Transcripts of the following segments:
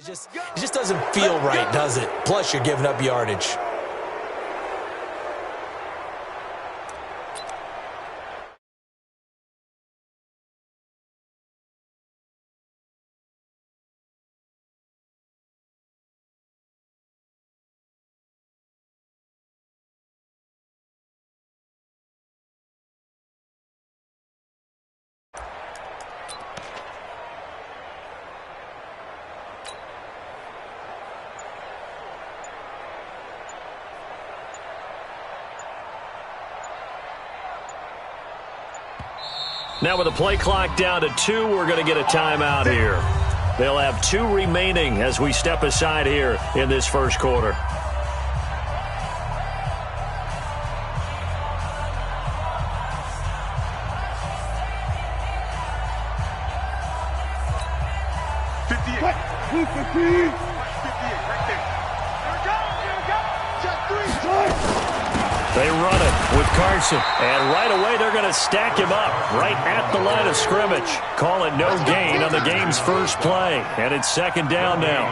It just doesn't feel right, does it? Plus, you're giving up yardage. Now with the play clock down to 2, we're going to get a timeout here. They'll have 2 remaining as we step aside here in this first quarter. They run it with Carson, and right away they're going to stack him up right at the line of scrimmage. Call it no gain on the game's first play, and it's second down now.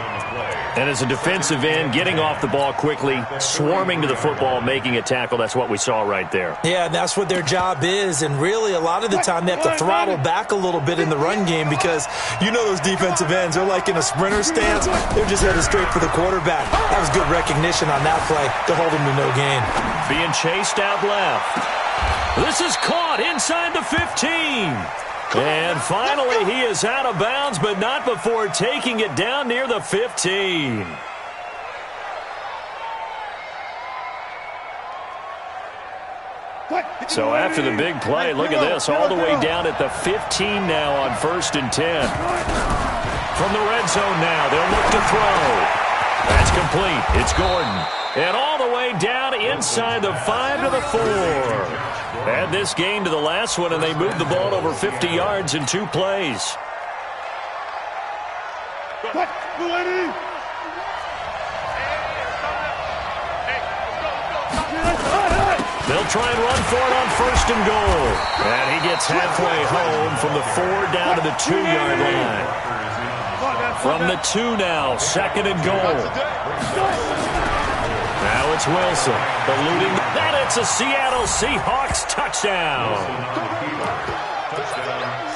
And as a defensive end, getting off the ball quickly, swarming to the football, making a tackle, that's what we saw right there. Yeah, and that's what their job is, and really a lot of the time they have to throttle back a little bit in the run game because you know those defensive ends, they're like in a sprinter stance. They're just headed straight for the quarterback. That was good recognition on that play to hold him to no gain. Being chased out left. This is caught inside the 15. And finally he is out of bounds, but not before taking it down near the 15. So after the big play, look at this, all the way down at the 15 now on 1st and 10. From the red zone now, they'll look to throw. That's complete. It's Gordon. And all the way down inside the 5 to the 4. Add this game to the last one, and they moved the ball over 50 yards in 2 plays. They'll try and run for it on 1st and goal. And he gets halfway home from the 4 down to the 2-yard line. From the 2 now, 2nd and goal. Now it's Wilson, eluding that. It's a Seattle Seahawks touchdown.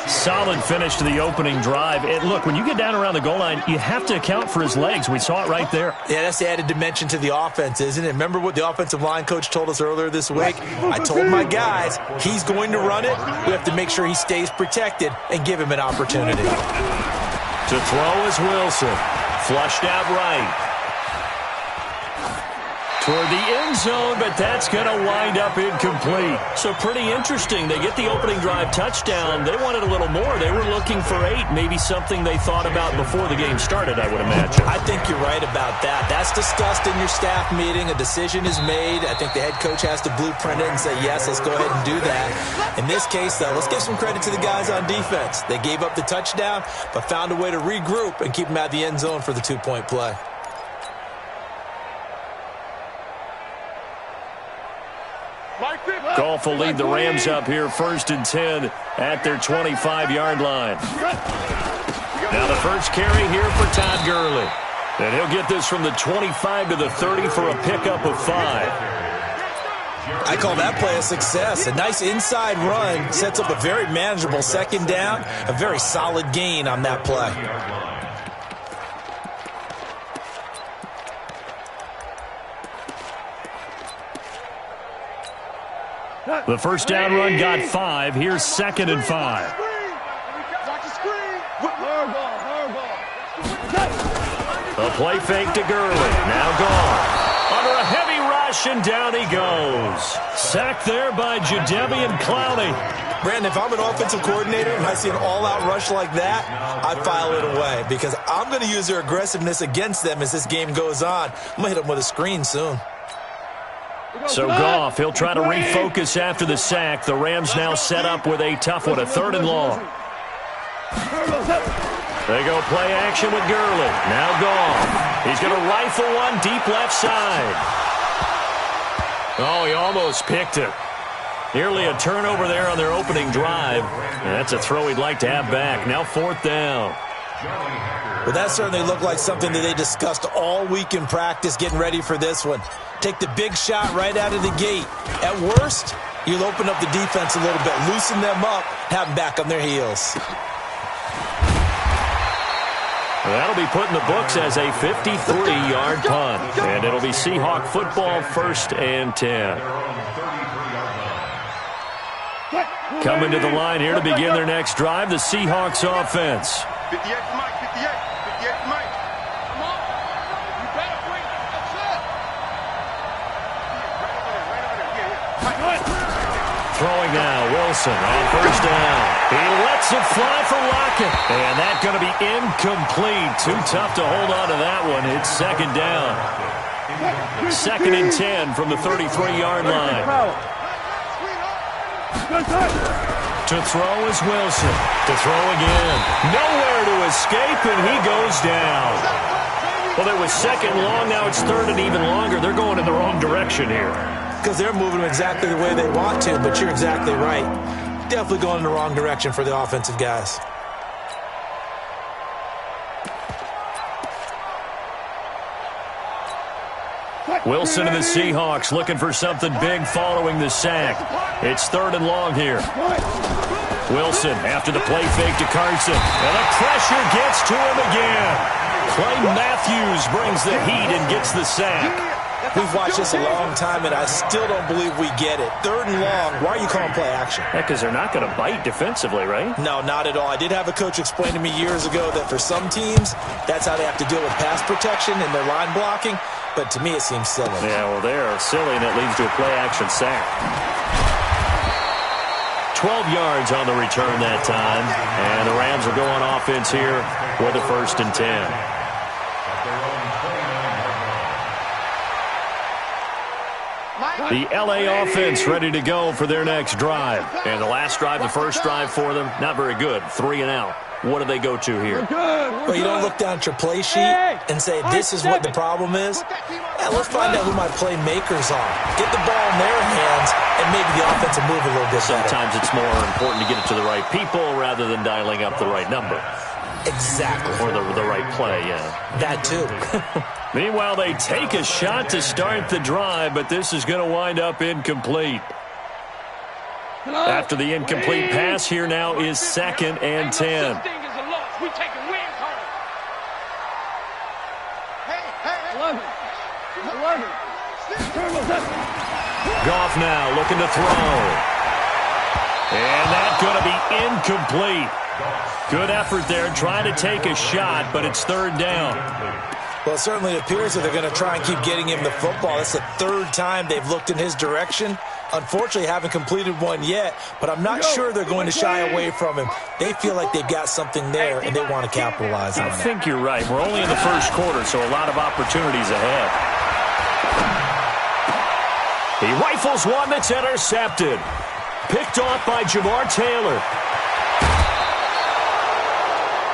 Solid finish to the opening drive. And look, when you get down around the goal line, you have to account for his legs. We saw it right there. Yeah, that's the added dimension to the offense, isn't it? Remember what the offensive line coach told us earlier this week? I told my guys, he's going to run it. We have to make sure he stays protected and give him an opportunity. To throw is Wilson. Flushed out right. Toward the end zone, but that's going to wind up incomplete. So pretty interesting. They get the opening drive touchdown. They wanted a little more. They were looking for 8, maybe something they thought about before the game started, I would imagine. I think you're right about that. That's discussed in your staff meeting. A decision is made. I think the head coach has to blueprint it and say, yes, let's go ahead and do that. In this case, though, let's give some credit to the guys on defense. They gave up the touchdown, but found a way to regroup and keep them out of the end zone for the 2-point play. Goff will lead the Rams up here 1st and 10 at their 25-yard line. Now the first carry here for Todd Gurley. And he'll get this from the 25 to the 30 for a pickup of 5. I call that play a success. A nice inside run sets up a very manageable 2nd down. A very solid gain on that play. The first down run got 5. Here's 2nd and 5. A play fake to Gurley. Now gone. Under a heavy rush, and down he goes. Sacked there by Jadeveon Clowney. Brandon, if I'm an offensive coordinator and I see an all-out rush like that, I file it away because I'm going to use their aggressiveness against them as this game goes on. I'm going to hit them with a screen soon. So Goff, he'll try to refocus after the sack. The Rams now set up with a tough one, a 3rd and long. They go play action with Gurley. Now Goff. He's going to rifle one deep left side. Oh, he almost picked it. Nearly a turnover there on their opening drive. And that's a throw he'd like to have back. Now 4th down. Well, that certainly looked like something that they discussed all week in practice, getting ready for this one. Take the big shot right out of the gate. At worst, you'll open up the defense a little bit, loosen them up, have them back on their heels. That'll be put in the books as a 53-yard punt. And it'll be Seahawk football, 1st and 10. Coming to the line here to begin their next drive, the Seahawks offense. 58 Mike, 58 Mike. Come on. You better bring it. That's it. Right over there. Throwing now, Wilson on 1st down. He lets it fly for Lockett. And that's going to be incomplete. Too tough to hold on to that one. It's 2nd down. 2nd and 10 from the 33-yard line. To throw is Wilson. To throw again. Nowhere to escape, and he goes down. Well, it was 2nd and long. Now it's 3rd and even longer. They're going in the wrong direction here. Because they're moving them exactly the way they want to, but you're exactly right. Definitely going in the wrong direction for the offensive guys. Wilson and the Seahawks looking for something big following the sack. It's 3rd and long here. Wilson after the play fake to Carson. And the pressure gets to him again. Clay Matthews brings the heat and gets the sack. We've watched this a long time, and I still don't believe we get it. 3rd and long. Why are you calling play action? Yeah, because they're not going to bite defensively, right? No, not at all. I did have a coach explain to me years ago that for some teams, that's how they have to deal with pass protection and their line blocking. But to me, it seems silly. Yeah, well, they're silly, and it leads to a play-action sack. 12 yards on the return that time. And the Rams will go on offense here for the 1st and 10. The L.A. offense ready to go for their next drive. And the last drive, the first drive for them, not very good. 3 and out. What do they go to here? Well, you don't look down at your play sheet and say, this is what the problem is. Yeah, let's find out who my playmakers are. Get the ball in their hands, and maybe the offense will move a little bit better. Sometimes it's more important to get it to the right people rather than dialing up the right number. Exactly. Or the right play, yeah. That too. Meanwhile, they take a shot to start the drive, but this is going to wind up incomplete. After the incomplete pass, here now is 2nd and 10. Goff now looking to throw. And that's going to be incomplete. Good effort there, trying to take a shot, but it's 3rd down. Well, it certainly appears that they're going to try and keep getting him the football. That's the 3rd time they've looked in his direction. Unfortunately, haven't completed one yet, but I'm not sure they're going to shy away from him. They feel like they've got something there, and they want to capitalize on it. I think you're right. We're only in the 1st quarter, so a lot of opportunities ahead. He rifles one that's intercepted. Picked off by Jamar Taylor.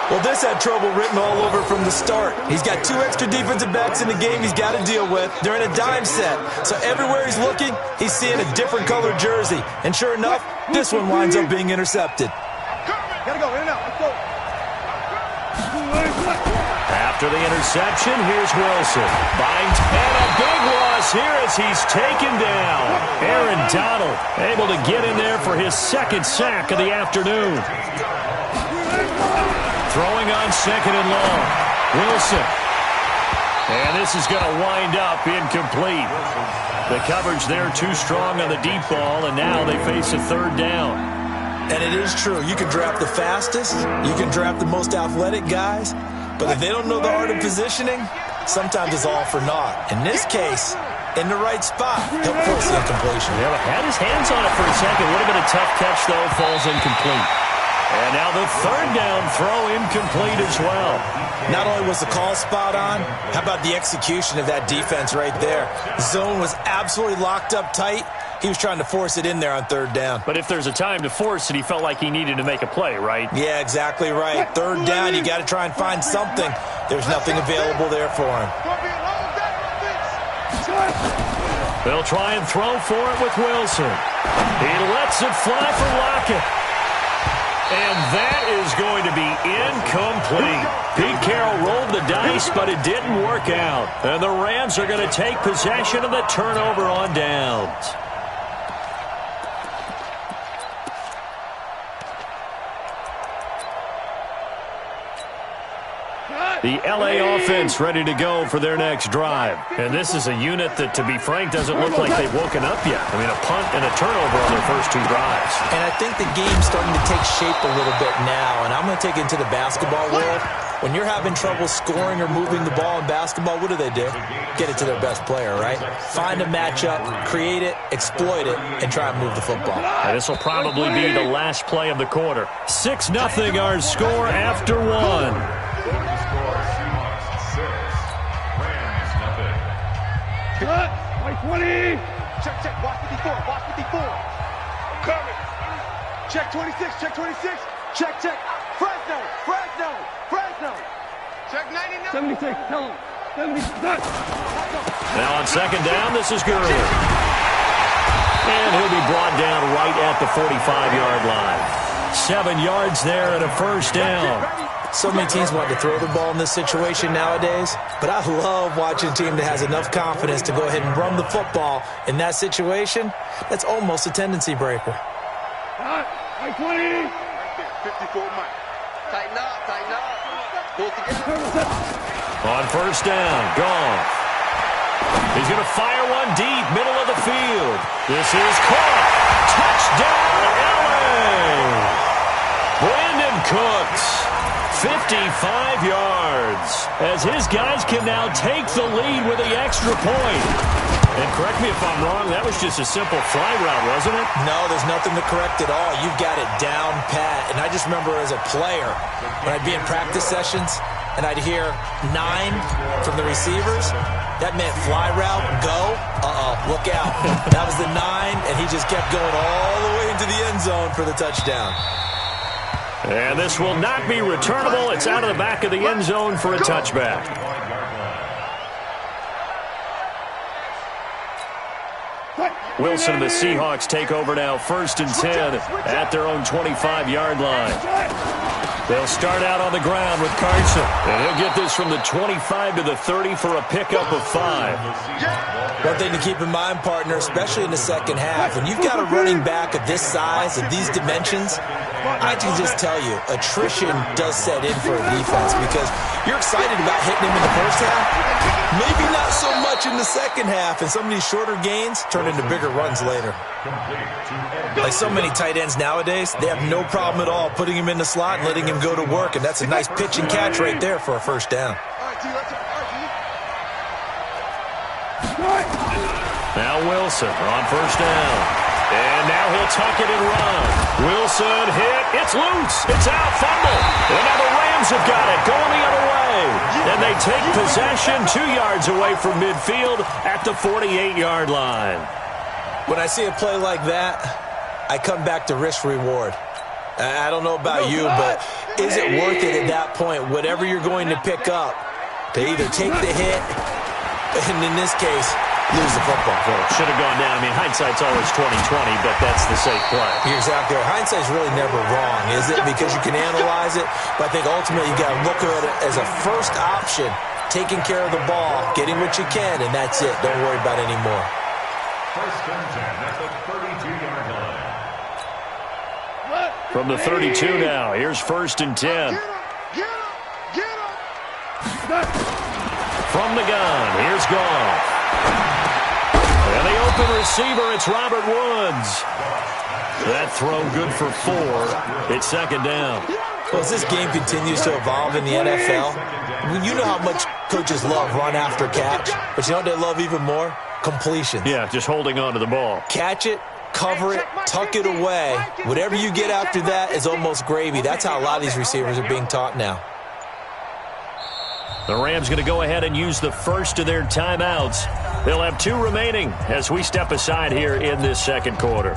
Well, this had trouble written all over from the start. He's got 2 extra defensive backs in the game he's got to deal with. They're in a dime set. So everywhere he's looking, he's seeing a different colored jersey. And sure enough, this one winds up being intercepted. Gotta go, in and out. Let's go. After the interception, here's Wilson. And a big loss here as he's taken down. Aaron Donald able to get in there for his 2nd sack of the afternoon. Throwing on 2nd and long. Wilson. And this is going to wind up incomplete. The coverage there too strong on the deep ball, and now they face a 3rd down. And it is true. You can draft the fastest. You can draft the most athletic guys. But if they don't know the art of positioning, sometimes it's all for naught. In this case, in the right spot, he'll force the incompletion. Yeah, had his hands on it for a second. Would have been a tough catch, though. Falls incomplete. And now the 3rd down throw incomplete as well. Not only was the call spot on, how about the execution of that defense right there? The zone was absolutely locked up tight. He was trying to force it in there on 3rd down. But if there's a time to force it, he felt like he needed to make a play, right? Yeah, exactly right. 3rd down, you got to try and find something. There's nothing available there for him. They'll try and throw for it with Wilson. He lets it fly for Lockett. And that is going to be incomplete. Pete Carroll rolled the dice, but it didn't work out. And the Rams are going to take possession of the turnover on downs. The LA offense ready to go for their next drive. And this is a unit that, to be frank, doesn't look like they've woken up yet. I mean, a punt and a turnover on their first two drives. And I think the game's starting to take shape a little bit now. And I'm going to take it into the basketball world. When you're having trouble scoring or moving the ball in basketball, what do? Get it to their best player, right? Find a matchup, create it, exploit it, and try and move the football. And this will probably be the last play of the quarter. 6-0 our score after one. Cut! White 20! Check, check. Watch 54. Watch 54. I'm coming. Check 26. Check 26. Check, check. Fresno. Fresno. Fresno. Check 99. 76. Tell him. 76. Now on second down, this is Gurley. And he'll be brought down right at the 45-yard line. 7 yards there and a first down. So many teams want to throw the ball in this situation nowadays, but I love watching a team that has enough confidence to go ahead and run the football in that situation. That's almost a tendency breaker. 20. 54 Mike. Tighten up, tighten up. Pull together. On first down, Goff. He's going to fire one deep, middle of the field. This is caught. Touchdown, LA. Brandon Cooks. 55 yards as his guys can now take the lead with the extra point. And correct me if I'm wrong, that was just a simple fly route, wasn't it? No, there's nothing to correct at all. You've got it down pat. And I just remember as a player, when I'd be in practice sessions and I'd hear 9 from the receivers, that meant fly route, go, look out. That was the 9, and he just kept going all the way into the end zone for the touchdown. And this will not be returnable. It's out of the back of the end zone for a touchback. Wilson and the Seahawks take over now, 1st and 10 at their own 25-yard line. They'll start out on the ground with Carson. And he'll get this from the 25 to the 30 for a pickup of 5. One thing to keep in mind, partner, especially in the second half, when you've got a running back of this size, of these dimensions, I can just tell you, attrition does set in for a defense because you're excited about hitting him in the first half, maybe not so much in the second half, and some of these shorter gains turn into bigger runs later. Like so many tight ends nowadays, they have no problem at all putting him in the slot and letting him go to work, and that's a nice pitch and catch right there for a first down. Now Wilson on first down. And now he'll tuck it and run. Wilson hit. It's loose. It's out. Fumble. And now the Rams have got it. Going the other way. And they take possession 2 yards away from midfield at the 48-yard line. When I see a play like that, I come back to risk-reward. I don't know about you, but is it worth it at that point, whatever you're going to pick up, to either take the hit, and in this case, lose the football? Well, it should have gone down. I mean, hindsight's always 20/20, but that's the safe play. You're exactly right. Hindsight's really never wrong, is it? Because you can analyze it, but I think ultimately you got to look at it as a first option, taking care of the ball, getting what you can, and that's it. Don't worry about any more. First and 10 at the 32-yard line. From the 32 now, here's 1st and 10. From the gun, here's Goff. And the open receiver, it's Robert Woods. That throw good for 4. It's second down. Well, as this game continues to evolve in the NFL, you know how much coaches love run after catch, but you know what they love even more? Completions. Yeah, just holding on to the ball. Catch it, cover it, tuck it away. Whatever you get after that is almost gravy. That's how a lot of these receivers are being taught now. The Rams going to go ahead and use the first of their timeouts. They'll have 2 remaining as we step aside here in this second quarter. We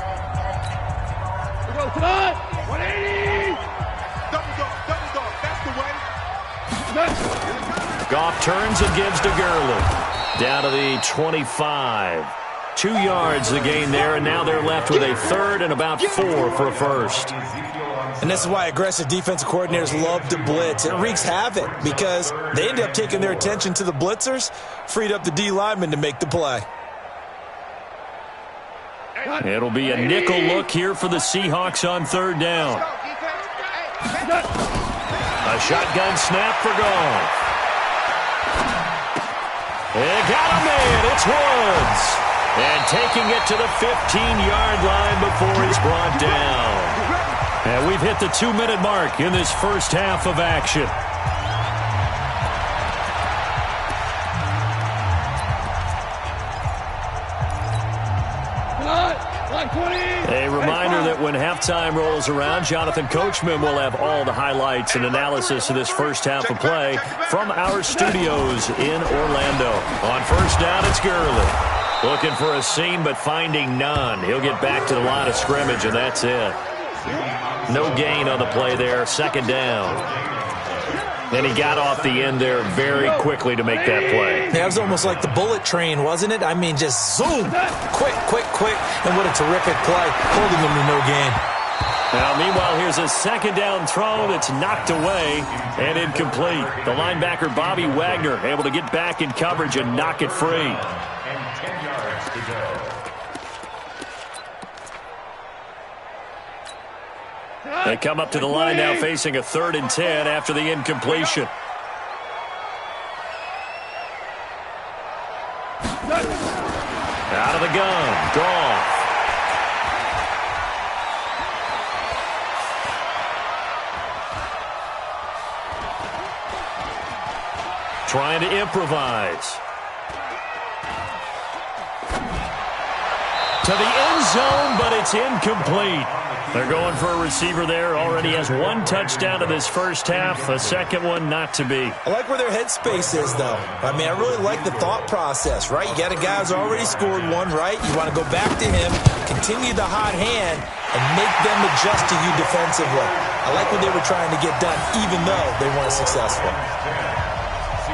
go tonight. 180. Double dog. That's the way. Goff turns and gives to Gurley. Down to the 25. 2 yards the gain there, and now they're left with a 3rd and about 4 for a first. And this is why aggressive defensive coordinators love to blitz. It wreaks havoc because they end up taking their attention to the blitzers, freed up the D lineman to make the play. It'll be a nickel look here for the Seahawks on third down. A shotgun snap for Goff. They got him in. It's Woods. And taking it to the 15-yard line before he's brought down. And we've hit the 2-minute mark in this first half of action. A reminder that when halftime rolls around, Jonathan Coachman will have all the highlights and analysis of this first half of play from our studios in Orlando. On first down, it's Gurley. Looking for a seam, but finding none. He'll get back to the line of scrimmage, and that's it. No gain on the play there. Second down. And he got off the end there very quickly to make that play. That was almost like the bullet train, wasn't it? I mean, just zoom. Quick, quick, quick. And what a terrific play, holding him to no gain. Now, meanwhile, here's a second down throw that's knocked away and incomplete. The linebacker, Bobby Wagner, able to get back in coverage and knock it free. And 10 yards to go. They come up to the line now facing a 3rd and 10 after the incompletion. Out of the gun, Goff. Trying to improvise. To the end zone, but it's incomplete. They're going for a receiver there. Already has one touchdown in this first half. A second one not to be. I like where their headspace is, though. I mean, I really like the thought process, right? You got a guy who's already scored one, right? You want to go back to him, continue the hot hand, and make them adjust to you defensively. I like what they were trying to get done, even though they weren't successful.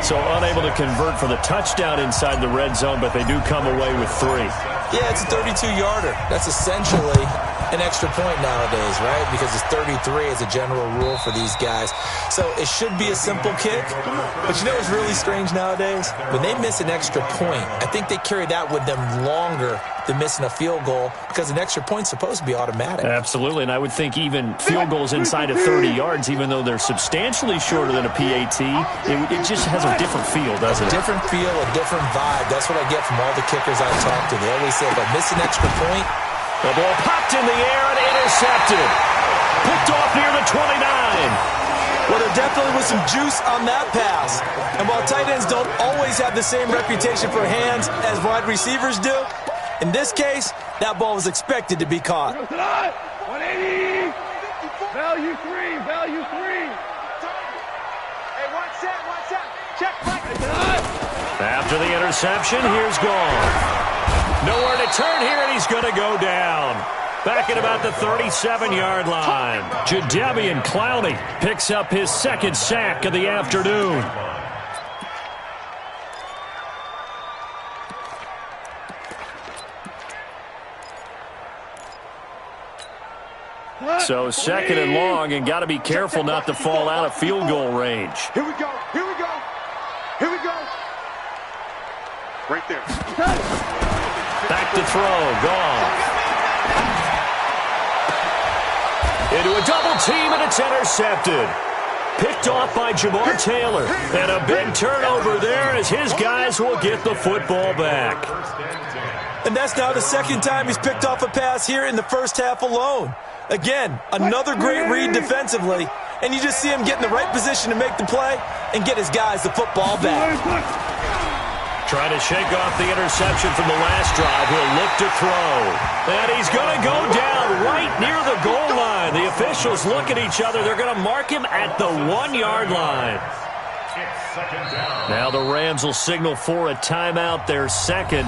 So unable to convert for the touchdown inside the red zone, but they do come away with 3. Yeah, it's a 32-yarder. That's essentially an extra point nowadays, right? Because it's 33 as a general rule for these guys. So it should be a simple kick. But you know what's really strange nowadays? When they miss an extra point, I think they carry that with them longer than missing a field goal because an extra point's supposed to be automatic. Absolutely, and I would think even field goals inside of 30 yards, even though they're substantially shorter than a PAT, it just has a different feel, doesn't it? A different feel, a different vibe. That's what I get from all the kickers I talk to. They always say, if I miss an extra point, the ball popped in the air and intercepted. Picked off near the 29. well, there definitely was some juice on that pass. And while tight ends don't always have the same reputation for hands as wide receivers do, in this case, that ball was expected to be caught. 180. Value 3. Value 3. Hey, one set. Check. After the interception, here's Goff. Nowhere to turn here, and he's going to go down. Back at about the 37-yard line. Jadeveon Clowney picks up his second sack of the afternoon. So second and long, and got to be careful not to fall out of field goal range. Here we go. Right there. Back to throw, Goff. Into a double team, and it's intercepted. Picked off by Jamar Taylor. And a big turnover there as his guys will get the football back. And that's now the second time he's picked off a pass here in the first half alone. Again, another great read defensively. And you just see him get in the right position to make the play and get his guys the football back. Trying to shake off the interception from the last drive. He'll look to throw. And he's going to go down right near the goal line. The officials look at each other. They're going to mark him at the 1-yard line. Now the Rams will signal for a timeout, their second,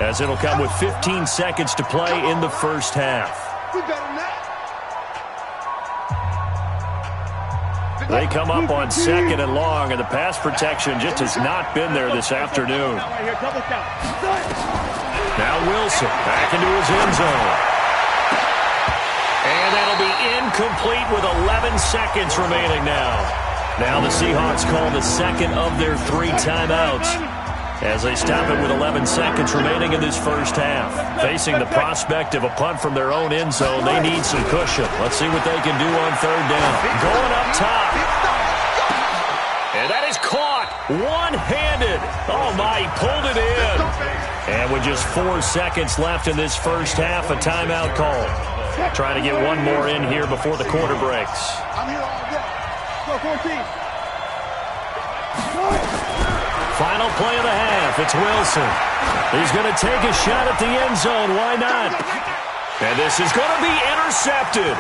as it'll come with 15 seconds to play in the first half. They come up on second and long, and the pass protection just has not been there this afternoon. Now Wilson back into his end zone. And that'll be incomplete with 11 seconds remaining now. Now the Seahawks call the second of their 3 timeouts as they stop it with 11 seconds remaining in this first half. Facing the prospect of a punt from their own end zone, they need some cushion. Let's see what they can do on third down. Going up top. And that is caught one-handed. Oh, my, he pulled it in. And with just 4 seconds left in this first half, a timeout call. Trying to get one more in here before the quarter breaks. I'm here all day. Go 14. Final play of the half. It's Wilson. He's going to take a shot at the end zone. Why not? And this is going to be intercepted.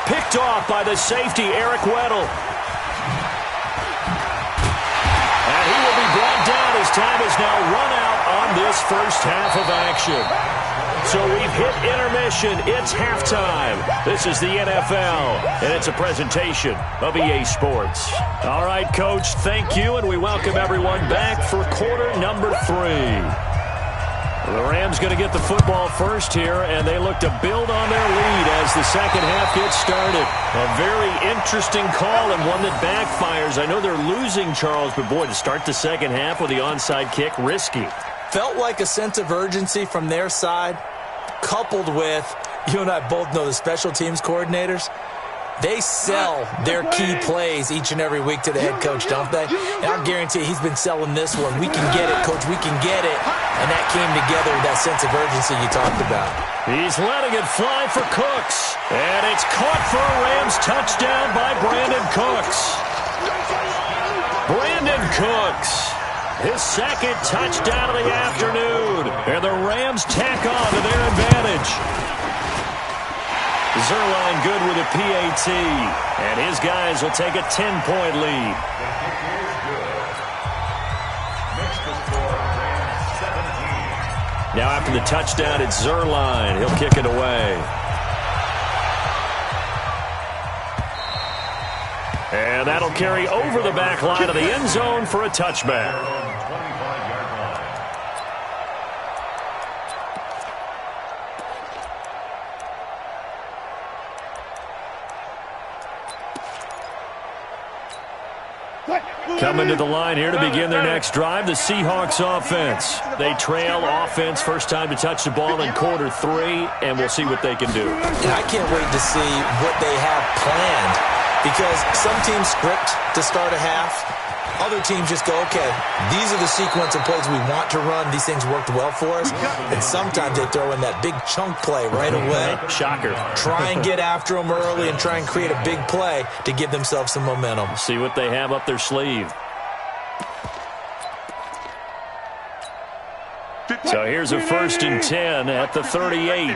Picked off by the safety, Eric Weddle. And he will be brought down as time is now run out on this first half of action. So we've hit intermission. It's halftime. This is the NFL, and it's a presentation of EA Sports. All right, Coach, thank you, and we welcome everyone back for quarter number 3. The Rams going to get the football first here, and they look to build on their lead as the second half gets started. A very interesting call and one that backfires. I know they're losing, Charles, but boy, to start the second half with the onside kick, risky. Felt like a sense of urgency from their side, coupled with, you and I both know the special teams coordinators, they sell their key plays each and every week to the head coach, don't they? And I guarantee he's been selling this one. We can get it, Coach, we can get it. And that came together with that sense of urgency you talked about. He's letting it fly for Cooks. And it's caught for a Rams touchdown by Brandon Cooks. Brandon Cooks. His second touchdown of the afternoon. And the Rams tack on to their advantage. Zerline good with a PAT. And his guys will take a 10-point lead. Now after the touchdown, it's Zerline. He'll kick it away. And that'll carry over the back line of the end zone for a touchback. Coming to the line here to begin their next drive, the Seahawks offense. They trail offense first time to touch the ball in quarter 3, and we'll see what they can do. And I can't wait to see what they have planned, because some teams script to start a half. Other teams just go, okay, these are the sequence of plays we want to run. These things worked well for us. And sometimes they throw in that big chunk play right away. Shocker. Try and get after them early and try and create a big play to give themselves some momentum. See what they have up their sleeve. So here's a 1st and 10 at the 38.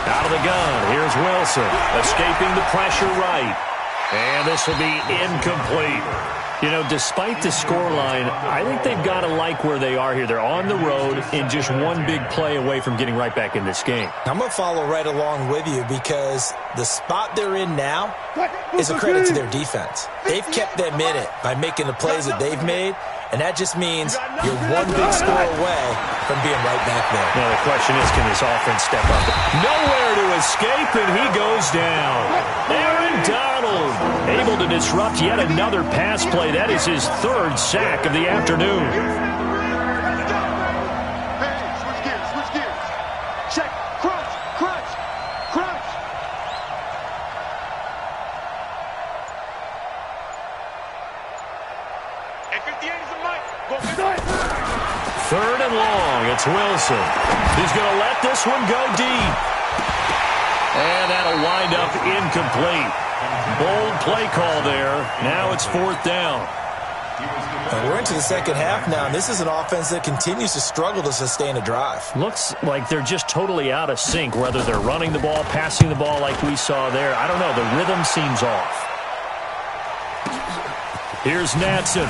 Out of the gun, here's Wilson, escaping the pressure right. And this will be incomplete. You know, despite the scoreline, I think they've got to like where they are here. They're on the road and just one big play away from getting right back in this game. I'm going to follow right along with you, because the spot they're in now is a credit to their defense. They've kept them in it by making the plays that they've made, and that just means you're one big score away from being right back there. Now the question is, can this offense step up? Nowhere to escape, and he goes down. Aaron Donald able to disrupt yet another pass play. That is his 3rd sack of the afternoon. Hey, switch gears. Check, crunch. And 58 is a mic. Go 3rd and long. It's Wilson. He's going to let this one go deep. And that'll wind up incomplete. Bold play call there. Now it's 4th down. We're into the second half now, and this is an offense that continues to struggle to sustain a drive. Looks like they're just totally out of sync, whether they're running the ball, passing the ball like we saw there. I don't know. The rhythm seems off. Here's Natson.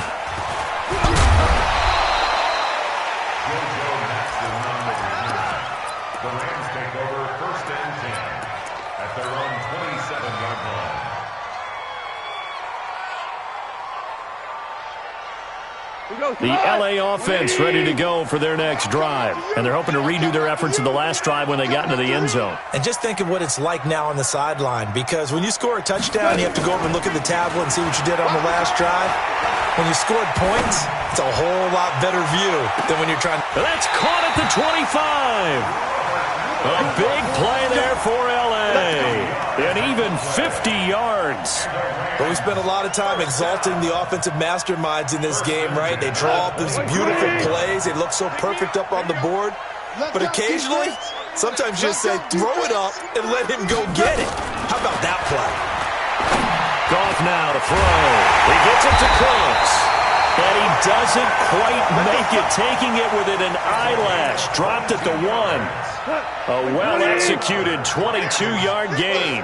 The Rams take over 1st and 10 at their own 27-yard line. The LA offense ready to go for their next drive. And they're hoping to redo their efforts in the last drive when they got into the end zone. And just think of what it's like now on the sideline, because when you score a touchdown, you have to go over and look at the tablet and see what you did on the last drive. When you scored points, it's a whole lot better view than when you're trying. That's caught at the 25. A big play there for LA. And even 50 yards. But we spent a lot of time exalting the offensive masterminds in this game, right? They draw up these beautiful plays. They look so perfect up on the board. But occasionally, sometimes you just say, throw it up and let him go get it. How about that play? Goff now to throw. He gets it to Cooks. And he doesn't quite make it, taking it within an eyelash. Dropped at the 1. A well-executed 22-yard gain.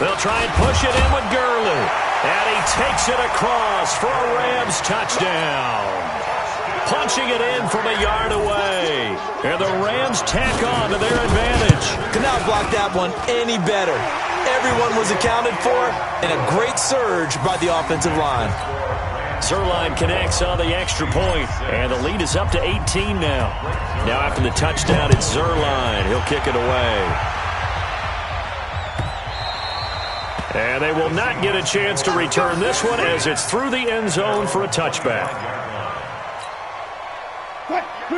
They'll try and push it in with Gurley. And he takes it across for a Rams touchdown. Punching it in from a yard away. And the Rams tack on to their advantage. Could not block that one any better. Everyone was accounted for, and a great surge by the offensive line. Zerline connects on the extra point, and the lead is up to 18 now. Now after the touchdown, it's Zerline. He'll kick it away. And they will not get a chance to return this one as it's through the end zone for a touchback.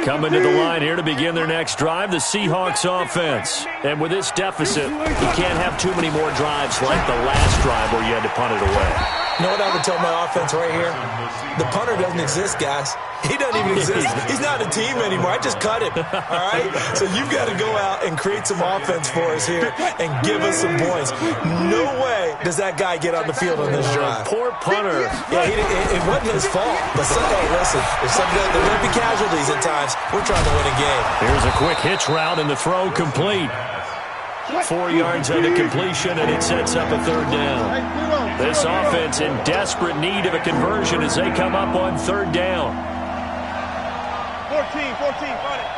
Coming to the line here to begin their next drive, the Seahawks offense. And with this deficit, you can't have too many more drives like the last drive where you had to punt it away. You know what I would tell my offense right here? The punter doesn't exist, guys. He doesn't even exist. He's not a team anymore. I just cut him, all right? So you've got to go out and create some offense for us here and give us some points. No way does that guy get on the field on this drive. Poor punter. Yeah, it wasn't his fault. But hey, listen, if there are going to be casualties at times, we're trying to win a game. Here's a quick hitch route and the throw complete. 4 yards on the completion, and it sets up a third down. This offense in desperate need of a conversion as they come up on third down. 14, got it.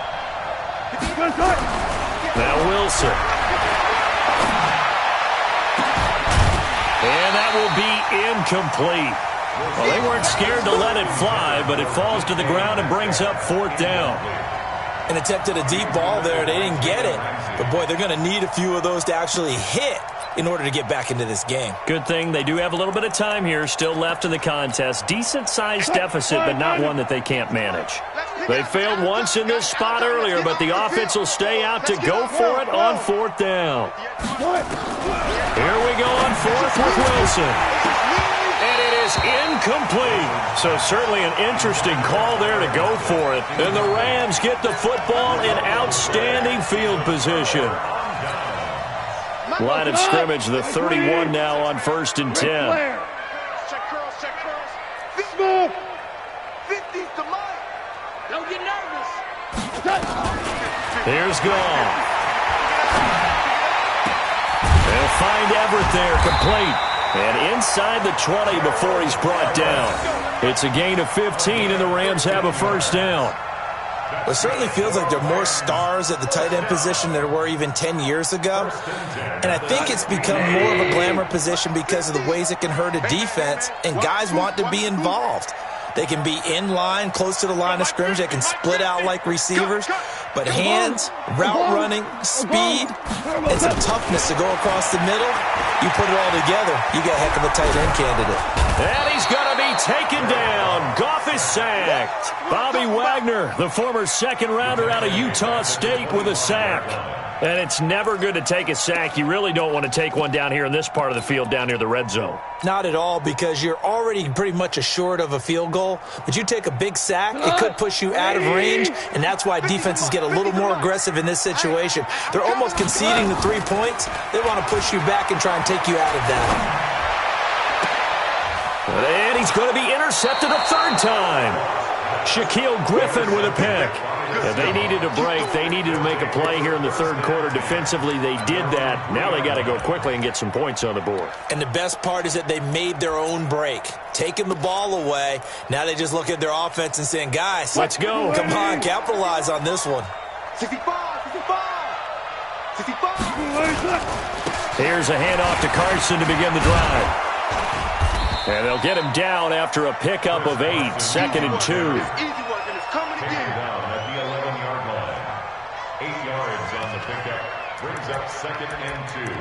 Now Wilson. And that will be incomplete. Well, they weren't scared to let it fly, but it falls to the ground and brings up fourth down. And attempted a deep ball there. They didn't get it. But, boy, they're going to need a few of those to actually hit in order to get back into this game. Good thing they do have a little bit of time here still left in the contest. Decent-sized deficit, but not one that they can't manage. They failed once in this spot earlier, but the offense will stay out to go for it on fourth down. Here we go on fourth with Wilson. And it is incomplete. So certainly an interesting call there to go for it. And the Rams get the football in outstanding field position. Line of scrimmage, the 31 now on 1st and 10. Check curls. 50's to Mike. Don't get nervous. Here's Goff. They'll find Everett there, complete. And inside the 20 before he's brought down. It's a gain of 15, and the Rams have a first down. It certainly feels like there are more stars at the tight end position than there were even 10 years ago. And I think it's become more of a glamour position because of the ways it can hurt a defense, and guys want to be involved. They can be in line, close to the line of scrimmage. They can split out like receivers. But hands, route running, speed, and some toughness to go across the middle, you put it all together, you got a heck of a tight end candidate. And he's going to be taken down. Goff is sacked. Bobby Wagner, the former second-rounder out of Utah State, with a sack. And it's never good to take a sack. You really don't want to take one down here in this part of the field, down near the red zone. Not at all, because you're already pretty much assured of a field goal. But you take a big sack, it could push you out of range, and that's why defenses get a little more aggressive in this situation. They're almost conceding the 3 points. They want to push you back and try and take you out of that. And he's going to be intercepted a third time. Shaquille Griffin with a pick. If they needed a break, they needed to make a play here in the third quarter. Defensively, they did that. Now they got to go quickly and get some points on the board. And the best part is that they made their own break, taking the ball away. Now they just look at their offense and saying, guys, let's go. Come on, capitalize on this one. 65. Here's a handoff to Carson to begin the drive. And they'll get him down after a pickup of 8, 2nd and 2. Easy work, and it's coming again. Down at the 11-yard line. 8 yards on the pickup. Brings up 2nd and 2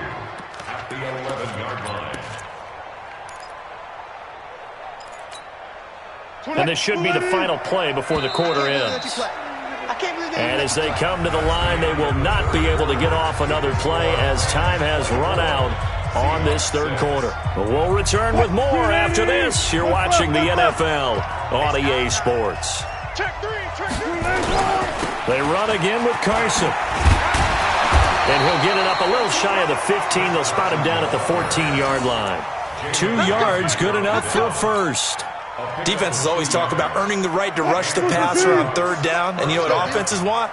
at the 11-yard line. And this should be the final play before the quarter ends. And as they come to the line, they will not be able to get off another play as time has run out on this third quarter. But we'll return with more after this. You're watching the NFL on EA Sports. They run again with Carson. And he'll get it up a little shy of the 15. They'll spot him down at the 14-yard line. 2 yards, good enough for a first. Defenses always talk about earning the right to rush the passer on third down. And you know what offenses want?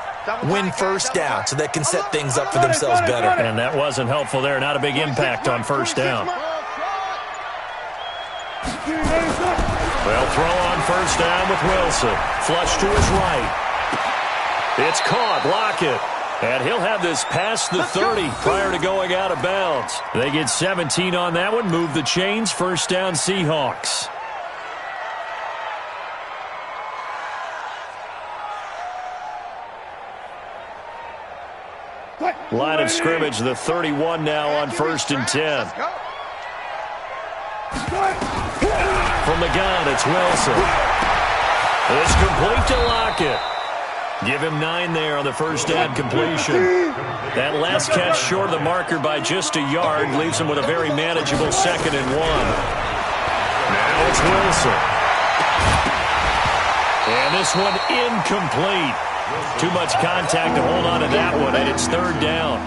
Win first down so they can set things up for themselves better. And that wasn't helpful there. Not a big impact on first down. They'll throw on first down with Wilson. Flush to his right. It's caught. Lockett. And he'll have this past the 30 prior to going out of bounds. They get 17 on that one. Move the chains. First down, Seahawks. Line of scrimmage, the 31 now on 1st and 10. From the gun, it's Wilson. It's complete to Lockett. Give him 9 there on the first down completion. That last catch short of the marker by just a yard leaves him with a very manageable 2nd and 1. Now it's Wilson. And this one incomplete. Too much contact to hold on to that one, and it's 3rd down.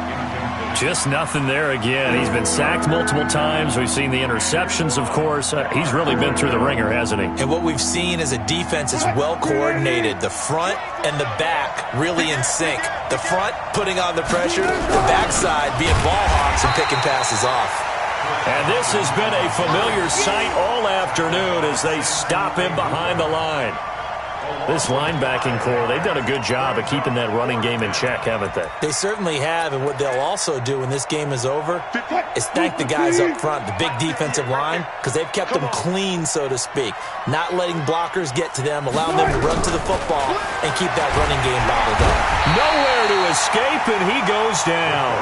Just nothing there again. He's been sacked multiple times. We've seen the interceptions, of course. He's really been through the ringer, hasn't he? And what we've seen is a defense is well coordinated. The front and the back really in sync. The front putting on the pressure, the backside being ball hawks and picking passes off. And this has been a familiar sight all afternoon as they stop him behind the line. This linebacking core, they've done a good job of keeping that running game in check, haven't they? They certainly have, and what they'll also do when this game is over is thank the guys up front, the big defensive line, because they've kept them clean, so to speak, not letting blockers get to them, allowing them to run to the football and keep that running game bottled up. Nowhere to escape, and he goes down.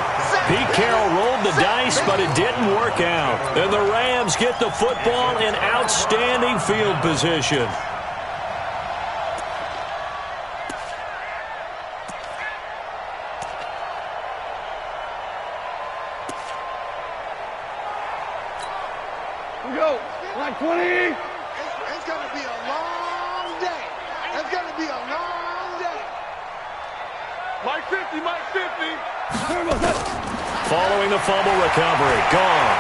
Pete Carroll rolled the dice, but it didn't work out. And the Rams get the football in outstanding field position. Go. Line 20. It's going to be a long day. It's going to be a long day. Mike 50, Mike 50. Following the fumble recovery, Goff.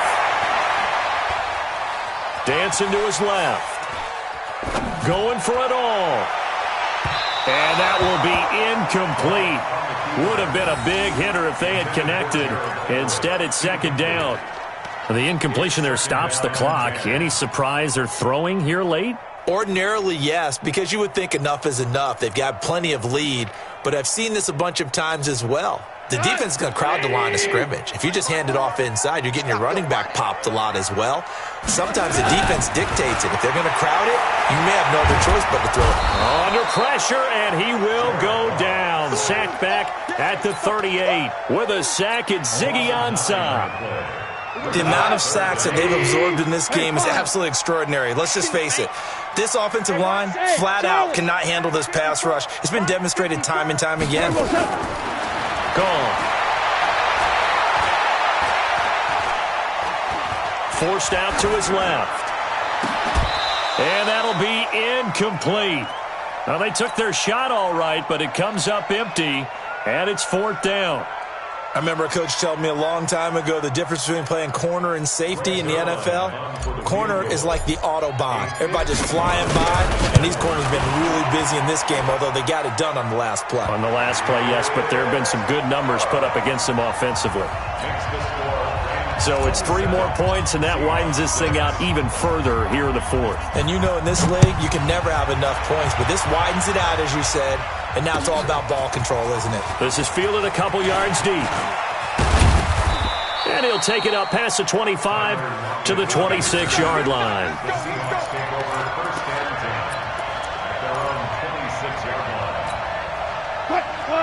Dancing to his left. Going for it all. And that will be incomplete. Would have been a big hitter if they had connected. Instead, it's 2nd down. The incompletion there stops the clock. Any surprise they're throwing here late? Ordinarily, yes, because you would think enough is enough. They've got plenty of lead, but I've seen this a bunch of times as well. The defense is going to crowd the line of scrimmage. If you just hand it off inside, you're getting your running back popped a lot as well. Sometimes the defense dictates it. If they're going to crowd it, you may have no other choice but to throw it. Under pressure, and he will go down. Sacked back at the 38. With a sack, it's Ziggy Ansah. The amount of sacks that they've absorbed in this game is absolutely extraordinary. Let's just face it. This offensive line, flat out, cannot handle this pass rush. It's been demonstrated time and time again. Gone. Forced out to his left. And that'll be incomplete. Now, they took their shot all right, but it comes up empty, and it's 4th down. I remember a coach telling me a long time ago the difference between playing corner and safety in the NFL. Corner is like the Autobahn. Everybody just flying by, and these corners have been really busy in this game, although they got it done on the last play. On the last play, yes, but there have been some good numbers put up against them offensively. So it's 3 more points, and that widens this thing out even further here in the 4th. And you know in this league, you can never have enough points, but this widens it out, as you said, and now it's all about ball control, isn't it? This is fielded a couple yards deep. And he'll take it up past the 25 to the 26-yard line. Seahawks take over first and 10 at their own 26-yard line.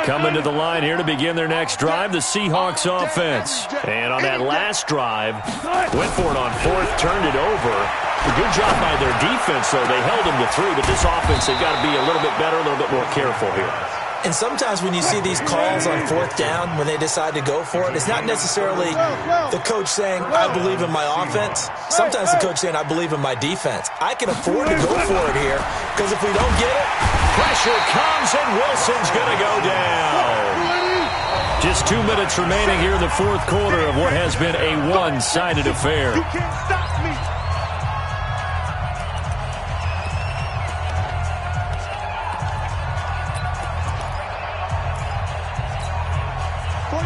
Coming to the line here to begin their next drive, the Seahawks offense. And on that last drive, went for it on fourth, turned it over. A good job by their defense, though. They held them to 3, but this offense, they've got to be a little bit better, a little bit more careful here. And sometimes when you see these calls on fourth down, when they decide to go for it, it's not necessarily the coach saying, I believe in my offense. Sometimes the coach saying, I believe in my defense. I can afford to go for it here, because if we don't get it, pressure comes, and Wilson's going to go down. Just 2 minutes remaining here in the fourth quarter of what has been a one-sided affair. You can't stop me.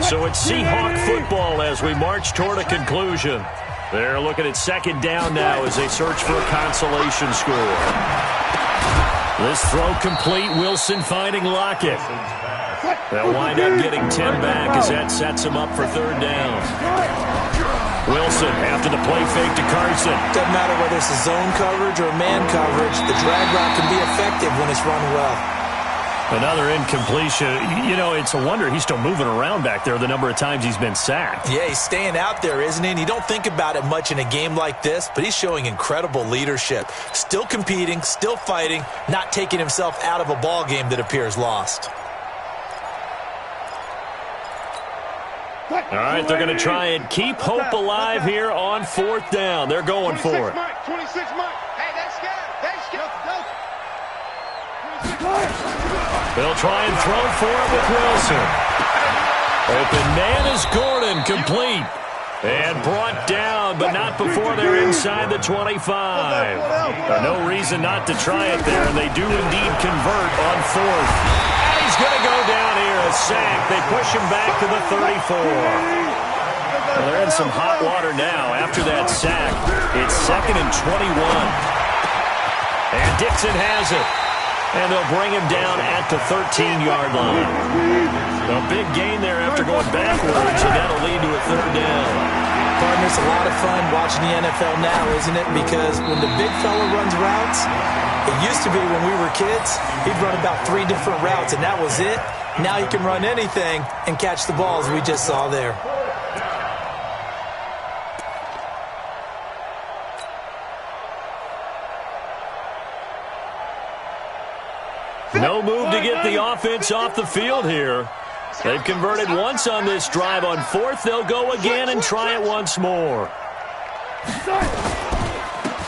So it's Seahawk football as we march toward a conclusion. They're looking at second down now as they search for a consolation score. This throw complete. Wilson finding Lockett. They'll wind up getting 10 back as that sets them up for third down. Wilson after the play fake to Carson. doesn't matter whether it's a zone coverage or man coverage, the drag route can be effective when it's run well. Another incompletion. You know, it's a wonder he's still moving around back there the number of times he's been sacked. Yeah, he's staying out there, isn't he? And you don't think about it much in a game like this, but he's showing incredible leadership. Still competing, still fighting, not taking himself out of a ball game that appears lost. All right, they're going to try and keep hope alive here on fourth down. They're going for it. 26 Mike. Hey, they scared. They scared. They'll try and throw for it with Wilson. Open man is Gordon, complete. And brought down, but not before they're inside the 25. No reason not to try it there, and they do indeed convert on fourth. And he's going to go down here, a sack. They push him back to the 34. Well, they're in some hot water now after that sack. It's 2nd and 21. And Dixon has it. And they'll bring him down at the 13-yard line. A big gain there after going backwards, and that'll lead to a third down. Partner, it's a lot of fun watching the NFL now, isn't it? Because when the big fella runs routes, it used to be when we were kids, he'd run about 3 different routes, and that was it. Now he can run anything and catch the balls we just saw there. No move to get the offense off the field here. They've converted once on this drive. On fourth, they'll go again and try it once more.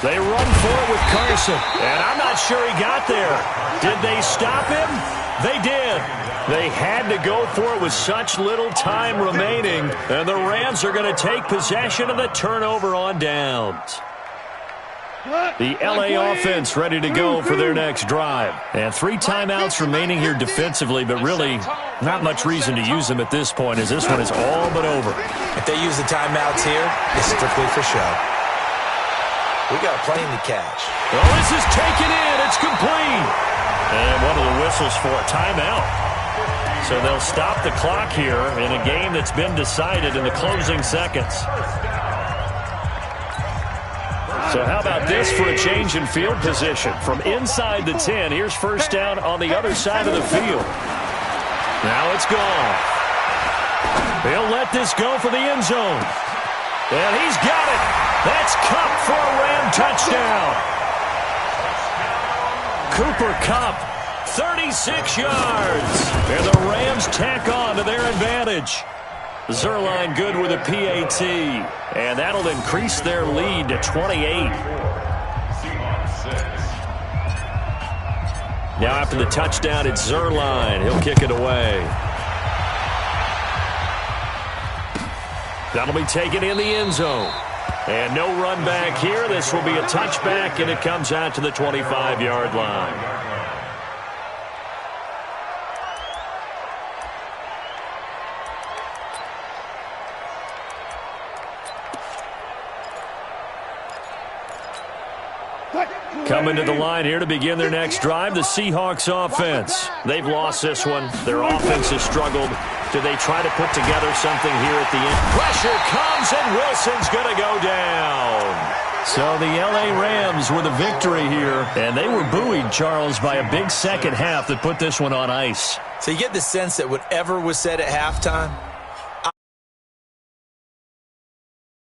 They run for it with Carson, and I'm not sure he got there. Did they stop him? They did. They had to go for it with such little time remaining, and the Rams are going to take possession of the turnover on downs. The L.A. offense ready to go for their next drive. And 3 timeouts remaining here defensively, but really not much reason to use them at this point as this one is all but over. If they use the timeouts here, it's strictly for show. We got a plane to catch. Oh, this is taken in. It's complete. And one of the whistles for a timeout. So they'll stop the clock here in a game that's been decided in the closing seconds. So how about this for a change in field position? From inside the 10, here's first down on the other side of the field. Now it's gone. They'll let this go for the end zone. And he's got it. That's Kupp for a Ram touchdown. Cooper Kupp, 36 yards. And the Rams tack on to their advantage. Zerline good with a PAT, and that'll increase their lead to 28. Now after the touchdown, it's Zerline. He'll kick it away. That'll be taken in the end zone. And no run back here. This will be a touchback, and it comes out to the 25-yard line. Coming to the line here to begin their next drive, the Seahawks offense. They've lost this one. Their offense has struggled. Do they try to put together something here at the end? Pressure comes, and Wilson's going to go down. So the L.A. Rams with a victory here, and they were buoyed, Charles, by a big second half that put this one on ice. So you get the sense that whatever was said at halftime,